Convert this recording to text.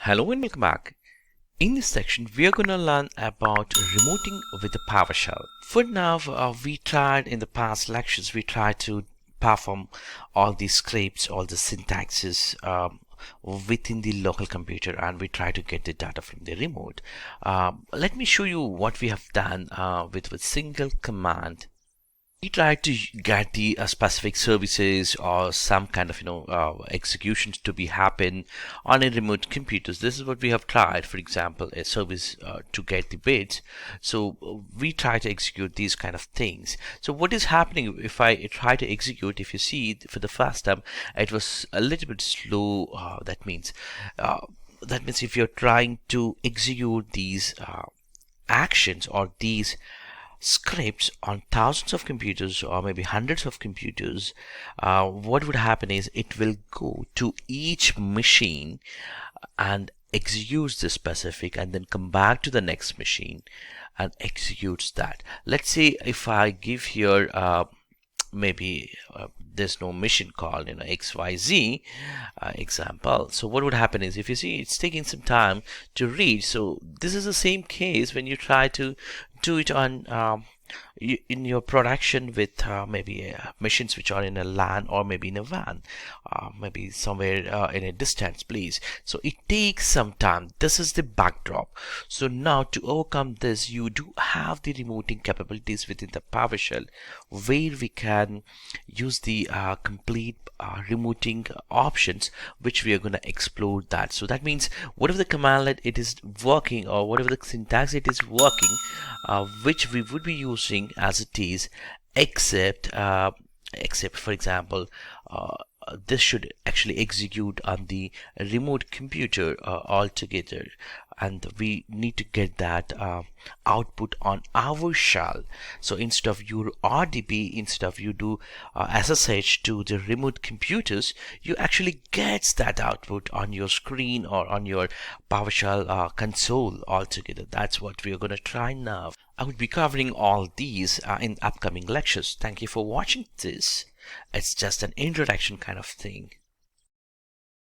Hello and welcome back. In this section, we are going to learn about remoting with the PowerShell. For now, we tried in the past lectures, we tried to perform all the scripts, all the syntaxes within the local computer, and we try to get the data from the remote. Let me show you what we have done with single command. We try to get the specific services or some kind of executions to be happen on a remote computers. This is what we have tried. For example, a service to get the bits. So we try to execute these kind of things. So what is happening if I try to execute? If you see for the first time, it was a little bit slow. That means if you're trying to execute these actions or these scripts on thousands of computers or maybe hundreds of computers, what would happen is it will go to each machine and executes the specific and then come back to the next machine and executes that. Let's say if I give here maybe there's no mission called XYZ example. So what would happen is, if you see, it's taking some time to read. So this is the same case when you try to do it on in your production with maybe machines which are in a LAN or maybe in a WAN, maybe somewhere in a distance place. So it takes some time. This is the backdrop. So now to overcome this, you do have the remoting capabilities within the PowerShell, where we can use the complete remoting options, which we are going to explore that. So that means whatever the commandlet it is working, or whatever the syntax it is working, which we would be using as it is, except for example, this should actually execute on the remote computer altogether, and we need to get that output on our shell. So instead of your RDP, instead of you do SSH to the remote computers, you actually gets that output on your screen or on your PowerShell console altogether. That's what we are going to try now. I will be covering all these in upcoming lectures. Thank you for watching this. It's just an introduction kind of thing.